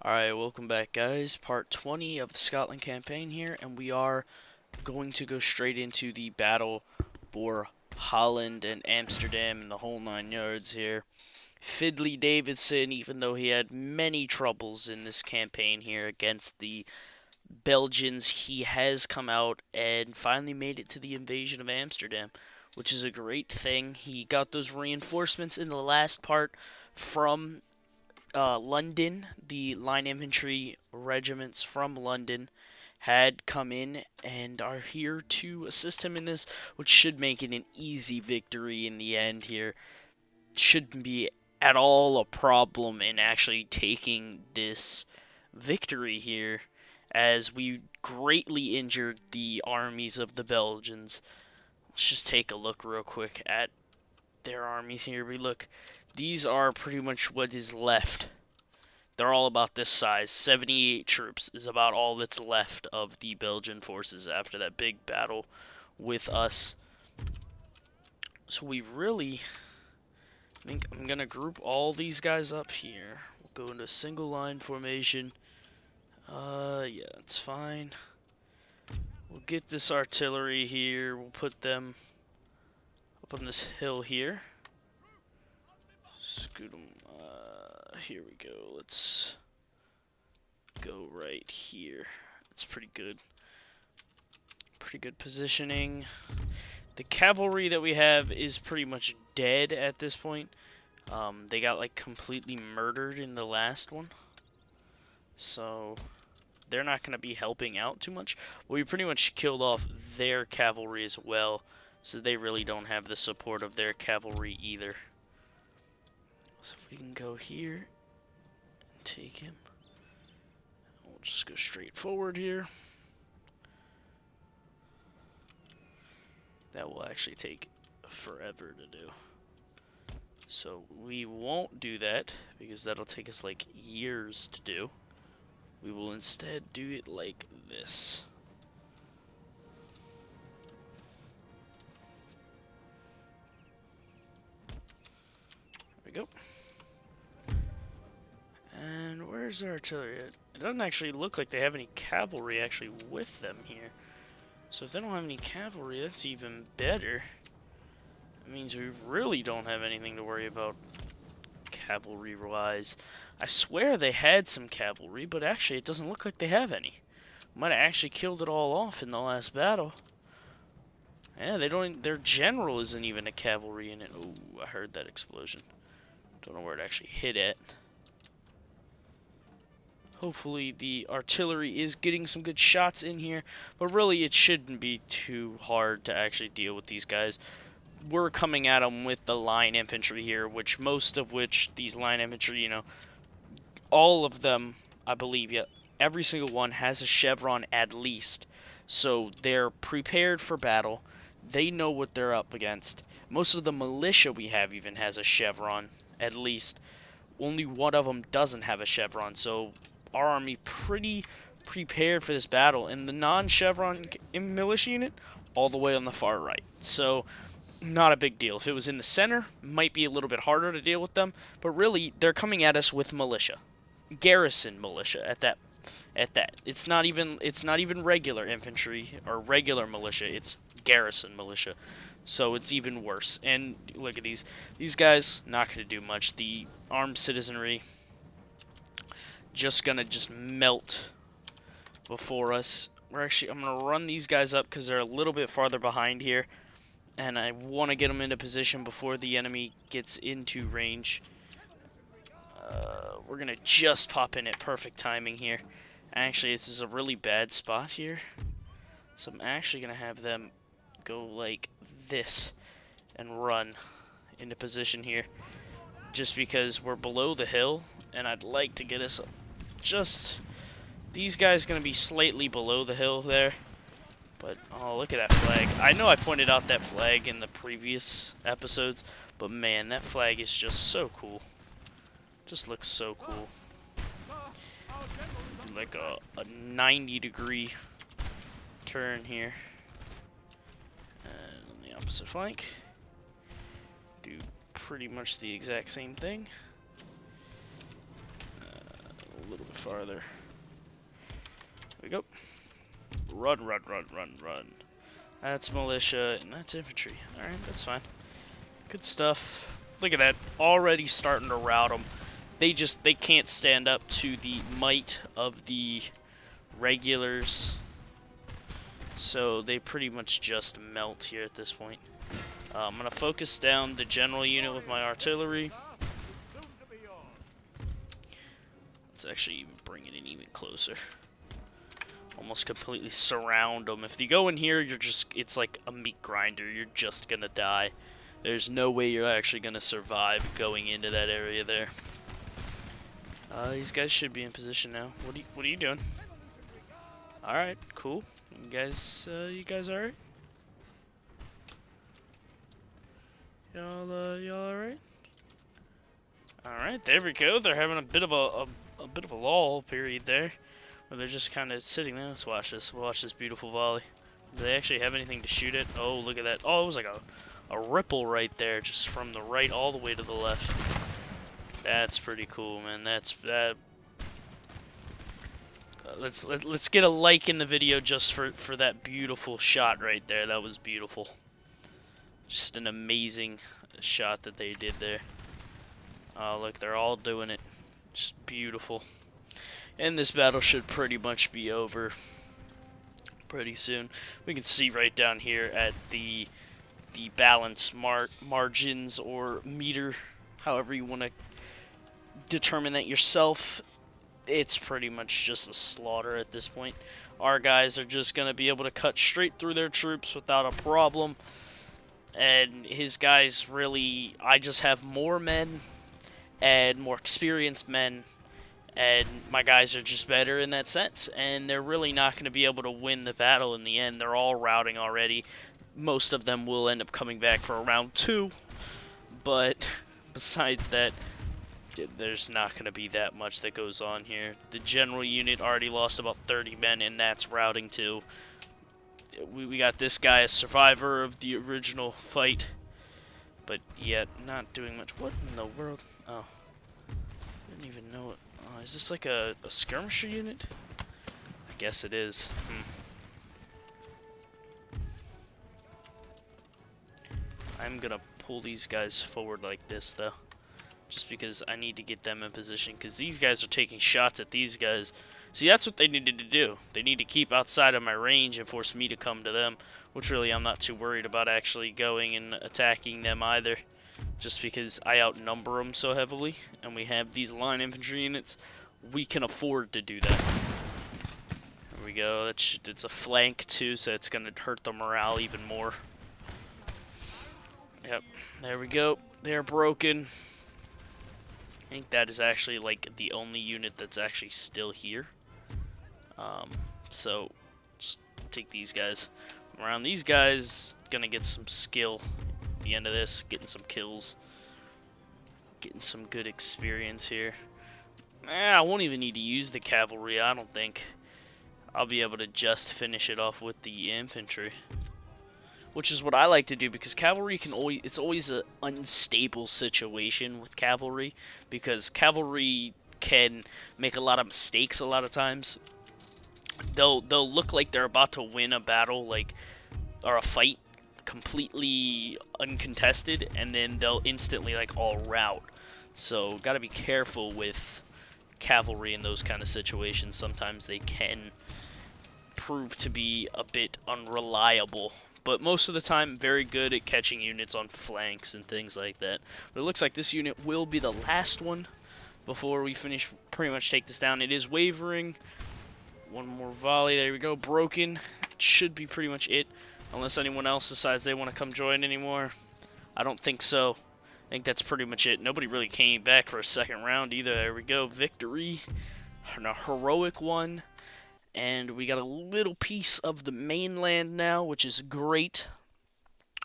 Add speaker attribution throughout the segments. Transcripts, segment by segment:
Speaker 1: Alright, welcome back guys. Part 20 of the Scotland campaign here, and we are going to go straight into the battle for Holland and Amsterdam and the whole 9 yards here. Fiddly Davidson, even though he had many troubles in this campaign here against the Belgians, he has come out and finally made it to the invasion of Amsterdam, which is a great thing. He got those reinforcements in the last part from London. The line infantry regiments from London had come in and are here to assist him in this, which should make it an easy victory in the end here. Shouldn't be at all a problem in actually taking this victory here, as we greatly injured the armies of the Belgians. Let's just take a look real quick at their armies here. These are pretty much what is left. They're all about this size. 78 troops is about all that's left of the Belgian forces after that big battle with us. So we really think I'm going to group all these guys up here. We'll go into single line formation. Yeah, that's fine. We'll get this artillery here. We'll put them up on this hill here. Scoot them. Here we go. Let's go right here. That's pretty good. Pretty good positioning. The cavalry that we have is pretty much dead at this point. They got like completely murdered in the last one, so they're not going to be helping out too much. We pretty much killed off their cavalry as well, so they really don't have the support of their cavalry either. So if we can go here and take him, we'll just go straight forward here. That will actually take forever to do. So we won't do that, because that'll take us like years to do. We will instead do it like this. There we go. And where's our artillery? It doesn't actually look like they have any cavalry actually with them here. So if they don't have any cavalry, that's even better. That means we really don't have anything to worry about cavalry-wise. I swear they had some cavalry, but actually it doesn't look like they have any. Might have actually killed it all off in the last battle. Yeah, they don't. Their general isn't even a cavalry in it. Oh, I heard that explosion. Don't know where it actually hit at. Hopefully the artillery is getting some good shots in here, but really it shouldn't be too hard to actually deal with these guys. We're coming at them with the line infantry here, which these line infantry, you know, all of them, I believe, yeah, every single one has a chevron at least. So they're prepared for battle. They know what they're up against. Most of the militia we have even has a chevron, at least. Only one of them doesn't have a chevron, so our army pretty prepared for this battle. And the non-chevron militia unit, all the way on the far right. So not a big deal. If it was in the center, might be a little bit harder to deal with them, but really they're coming at us with militia, garrison militia at that. It's not even regular infantry or regular militia. It's garrison militia, so it's even worse. And look at these guys, not going to do much. The armed citizenry just gonna melt before us. I'm gonna run these guys up because they're a little bit farther behind here, and I want to get them into position before the enemy gets into range. We're going to just pop in at perfect timing here. Actually, this is a really bad spot here, so I'm actually going to have them go like this and run into position here, just because we're below the hill, and I'd like to get us just... These guys going to be slightly below the hill there. But, oh, look at that flag. I know I pointed out that flag in the previous episodes, but man, that flag is just so cool. Just looks so cool. Like a 90-degree turn here. And on the opposite flank, do pretty much the exact same thing. A little bit farther. There we go. Run, run, run, run, run. That's militia, and that's infantry. Alright, that's fine. Good stuff. Look at that. Already starting to rout them. They can't stand up to the might of the regulars. So they pretty much just melt here at this point. I'm going to focus down the general unit with my artillery. Let's actually even bring it in even closer. Almost completely surround them. If you go in here, it's like a meat grinder. You're just going to die. There's no way you're actually going to survive going into that area there. These guys should be in position now. What are you doing? Alright, cool. You guys alright? Y'all alright? Alright, there we go. They're having a bit of a lull period there, where they're just kind of sitting there. Let's watch this. We'll watch this beautiful volley. Do they actually have anything to shoot at? Oh, look at that. Oh, it was like a ripple right there, just from the right all the way to the left. That's pretty cool, man. That. Let's get a like in the video just for that beautiful shot right there. That was beautiful. Just an amazing shot that they did there. Oh, look, they're all doing it. Just beautiful. And this battle should pretty much be over pretty soon. We can see right down here at the balance margins or meter, however you want to determine that yourself. It's pretty much just a slaughter at this point. Our guys are just going to be able to cut straight through their troops without a problem. And his guys really, I just have more men and more experienced men. And my guys are just better in that sense. And they're really not going to be able to win the battle in the end. They're all routing already. Most of them will end up coming back for round 2. But besides that, there's not going to be that much that goes on here. The general unit already lost about 30 men, and that's routing too. We got this guy, a survivor of the original fight, but yet not doing much. What in the world? Oh, I didn't even know it. Oh, is this like a skirmisher unit? I guess it is. I'm going to pull these guys forward like this, though. Just because I need to get them in position, because these guys are taking shots at these guys. See, that's what they needed to do. They need to keep outside of my range and force me to come to them, which really I'm not too worried about actually going and attacking them either, just because I outnumber them so heavily, and we have these line infantry units. We can afford to do that. There we go. It's a flank too, so it's going to hurt the morale even more. Yep, there we go. They're broken. I think that is actually like the only unit that's actually still here. So just take these guys around. These guys gonna get some skill at the end of this, getting some kills, getting some good experience here. I won't even need to use the cavalry. I don't think. I'll be able to just finish it off with the infantry, which is what I like to do, because cavalry can always, it's always an unstable situation with cavalry, because cavalry can make a lot of mistakes a lot of times. They'll look like they're about to win a battle, like, or a fight completely uncontested, and then they'll instantly like all rout. So gotta be careful with cavalry in those kind of situations. Sometimes they can prove to be a bit unreliable, but most of the time very good at catching units on flanks and things like that. But it looks like this unit will be the last one before we finish, pretty much take this down. It is wavering. One more volley. There we go. Broken. Should be pretty much it, unless anyone else decides they want to come join anymore. I don't think so. I think that's pretty much it. Nobody really came back for a second round either. There we go. Victory. A heroic one. And we got a little piece of the mainland now, which is great.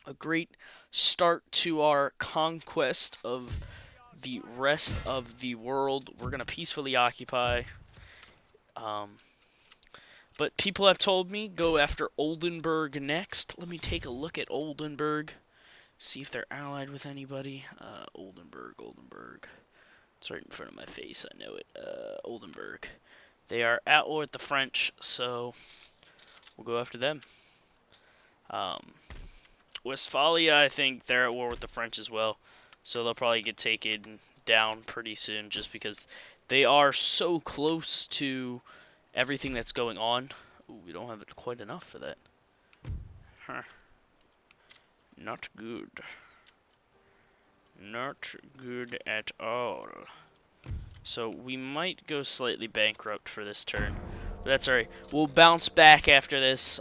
Speaker 1: A great start to our conquest of the rest of the world. We're going to peacefully occupy. But people have told me go after Oldenburg next. Let me take a look at Oldenburg. See if they're allied with anybody. Oldenburg. It's right in front of my face. I know it. Oldenburg. They are at war with the French, so we'll go after them. Westphalia, I think they're at war with the French as well, so they'll probably get taken down pretty soon just because they are so close to everything that's going on. Ooh, we don't have quite enough for that. Huh. Not good. Not good at all. So we might go slightly bankrupt for this turn. But that's alright. We'll bounce back after this.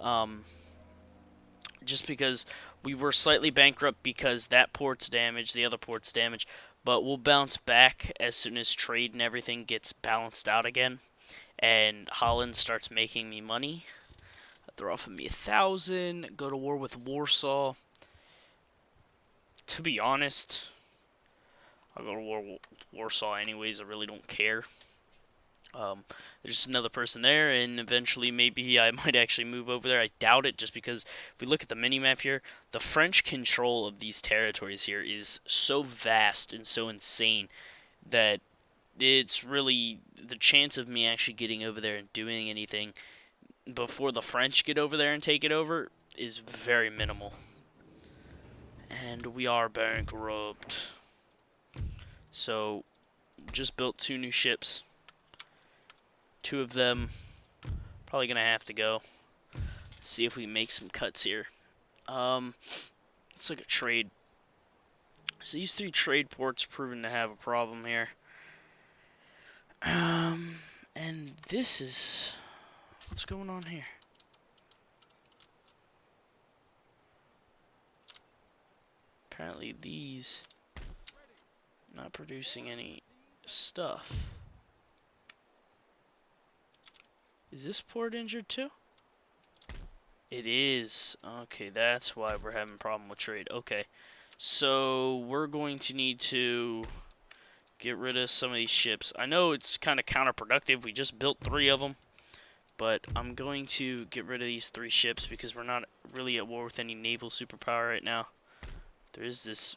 Speaker 1: Just because we were slightly bankrupt because that port's damaged, the other port's damaged. But we'll bounce back as soon as trade and everything gets balanced out again. And Holland starts making me money. They're offering me 1,000. Go to war with Warsaw. To be honest, I'll go to war with Warsaw anyways. I really don't care. There's just another person there, and eventually maybe I might actually move over there. I doubt it, just because if we look at the mini-map here, the French control of these territories here is so vast and so insane that it's really the chance of me actually getting over there and doing anything before the French get over there and take it over is very minimal. And we are bankrupt. So, just built 2 new ships. 2 of them probably gonna have to go. See if we make some cuts here. Let's look at trade. So these 3 trade ports proven to have a problem here. And this is what's going on here. Apparently these not producing any stuff. Is this port injured too? It is. Okay, that's why we're having a problem with trade. Okay, so we're going to need to get rid of some of these ships. I know it's kind of counterproductive. We just built 3 of them. But I'm going to get rid of these 3 ships because we're not really at war with any naval superpower right now. There is this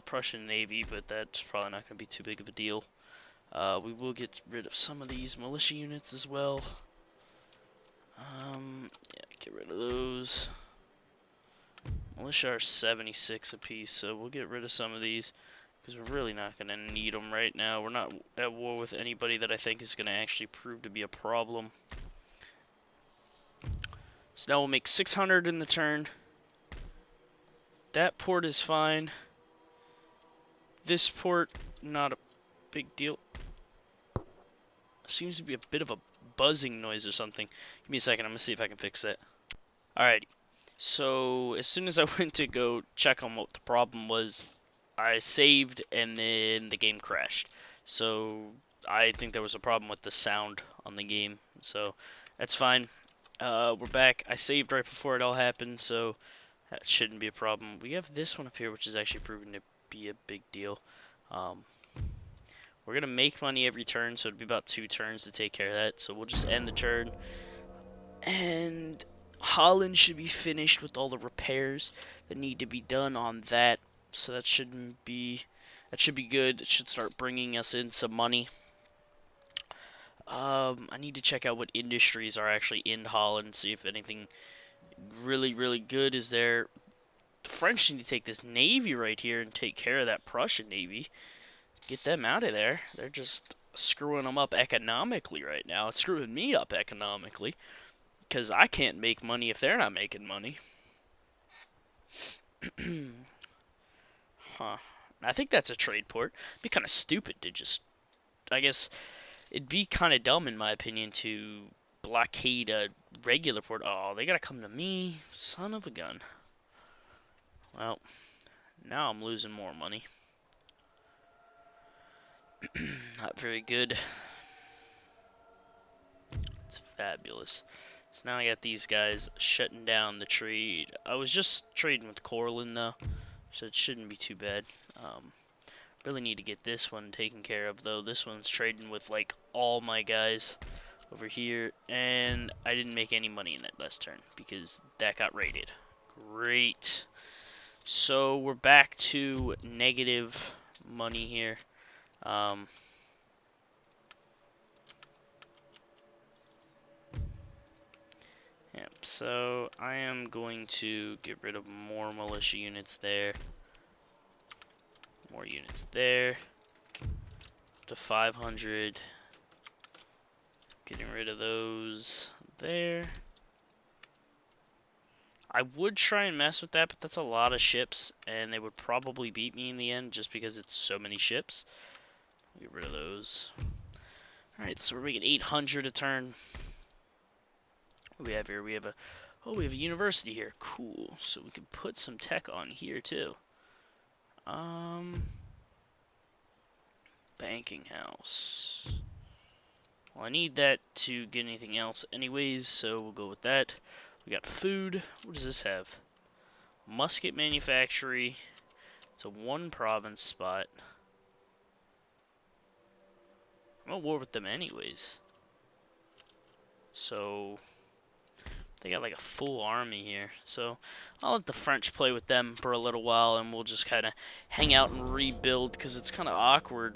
Speaker 1: Prussian Navy, but that's probably not going to be too big of a deal. We will get rid of some of these militia units as well. Yeah, get rid of those. Militia are 76 apiece, so we'll get rid of some of these because we're really not going to need them right now. We're not at war with anybody that I think is going to actually prove to be a problem. So now we'll make 600 in the turn. That port is fine. This port, not a big deal. Seems to be a bit of a buzzing noise or something. Give me a second, I'm going to see if I can fix that. Alrighty. So, as soon as I went to go check on what the problem was, I saved and then the game crashed. So, I think there was a problem with the sound on the game. So, that's fine. We're back. I saved right before it all happened, so that shouldn't be a problem. We have this one up here, which is actually proven to be a big deal. We're going to make money every turn, so it'll be about 2 turns to take care of that. So we'll just end the turn. And Holland should be finished with all the repairs that need to be done on that. So that should be good. It should start bringing us in some money. I need to check out what industries are actually in Holland, see if anything really, really good is there. The French need to take this navy right here and take care of that Prussian navy. Get them out of there. They're just screwing them up economically right now. It's screwing me up economically because I can't make money if they're not making money. Huh. I think that's a trade port. It'd be kind of stupid to just... I guess it'd be kind of dumb, in my opinion, to blockade a regular port. Oh, they gotta come to me. Son of a gun. Well, now I'm losing more money. Not very good. It's fabulous. So now I got these guys shutting down the trade. I was just trading with Holland though, so it shouldn't be too bad. Really need to get this one taken care of though. This one's trading with like all my guys over here, and I didn't make any money in that last turn because that got raided. Great. So we're back to negative money here. Yep, so I am going to get rid of more militia units there. More units there. To 500. Getting rid of those there. I would try and mess with that, but that's a lot of ships, and they would probably beat me in the end just because it's so many ships. Get rid of those. Alright, so we're making 800 a turn. What do we have here? We have a university here. Cool. So we can put some tech on here too. Banking house. Well, I need that to get anything else anyways, so we'll go with that. We got food. What does this have? Musket manufactory. It's a one province spot. I'm at war with them anyways. So they got like a full army here. So I'll let the French play with them for a little while, and we'll just kind of hang out and rebuild, because it's kind of awkward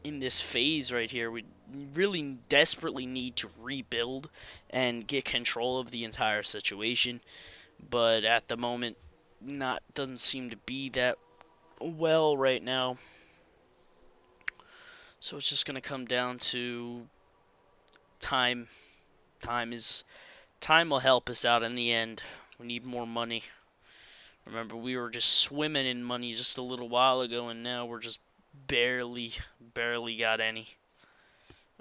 Speaker 1: in this phase right here. We really desperately need to rebuild and get control of the entire situation, but at the moment doesn't seem to be that well right now. So it's just gonna come down to time. Time will help us out in the end. We need more money. Remember, we were just swimming in money just a little while ago, and now we're just barely got any.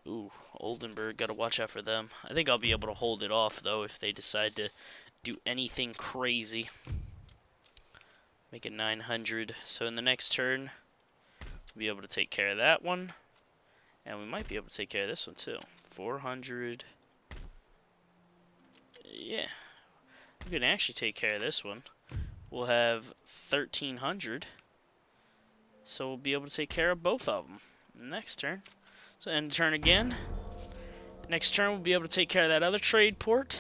Speaker 1: Ooh, Oldenburg, gotta watch out for them. I think I'll be able to hold it off, though, if they decide to do anything crazy. Make it 900. So in the next turn, we'll be able to take care of that one. And we might be able to take care of this one, too. 400. Yeah. We can actually take care of this one. We'll have 1,300. So we'll be able to take care of both of them next turn. So end turn again. Next turn we'll be able to take care of that other trade port.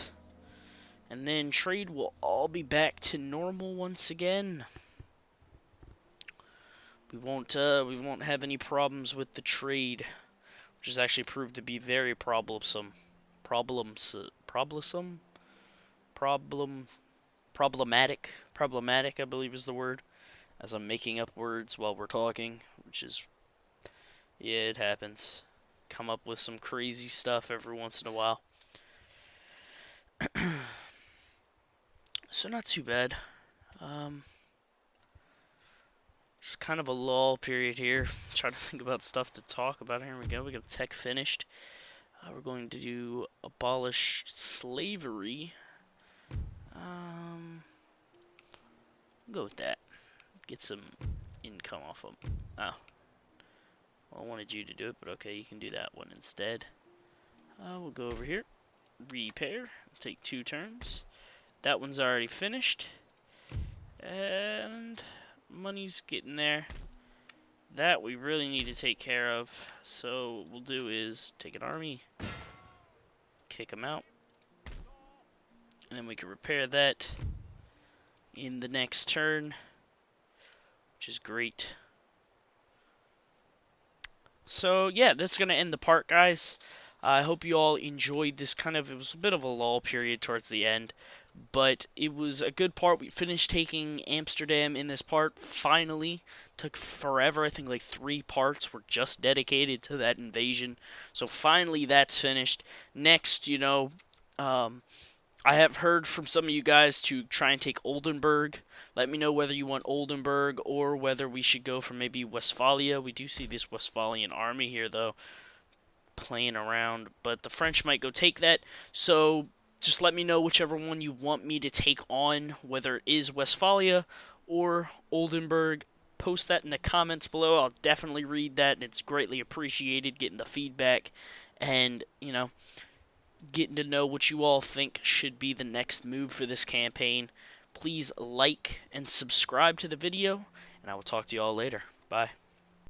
Speaker 1: And then trade will all be back to normal once again. We won't have any problems with the trade, which has actually proved to be very problematic, I believe is the word, as I'm making up words while we're talking, which is, yeah, it happens. Come up with some crazy stuff every once in a while. So not too bad. Just kind of a lull period here. Trying to think about stuff to talk about. Here we go. We got tech finished. We're going to do abolish slavery. We'll go with that. Get some income off them. Oh. Well, I wanted you to do it, but okay, you can do that one instead. We'll go over here. Repair. Take 2 turns. That one's already finished. And money's getting there. That we really need to take care of. So what we'll do is take an army, kick them out, and then we can repair that in the next turn, which is great. So yeah, that's gonna end the part, guys. I hope you all enjoyed this it was a bit of a lull period towards the end, but it was a good part. We finished taking Amsterdam in this part, finally. Took forever. I think like 3 parts were just dedicated to that invasion. So finally that's finished. Next, I have heard from some of you guys to try and take Oldenburg. Let me know whether you want Oldenburg or whether we should go for maybe Westphalia. We do see this Westphalian army here, though, playing around. But the French might go take that. So just let me know whichever one you want me to take on, whether it is Westphalia or Oldenburg. Post that in the comments below. I'll definitely read that, and it's greatly appreciated getting the feedback and, getting to know what you all think should be the next move for this campaign. Please like and subscribe to the video, and I will talk to you all later. Bye.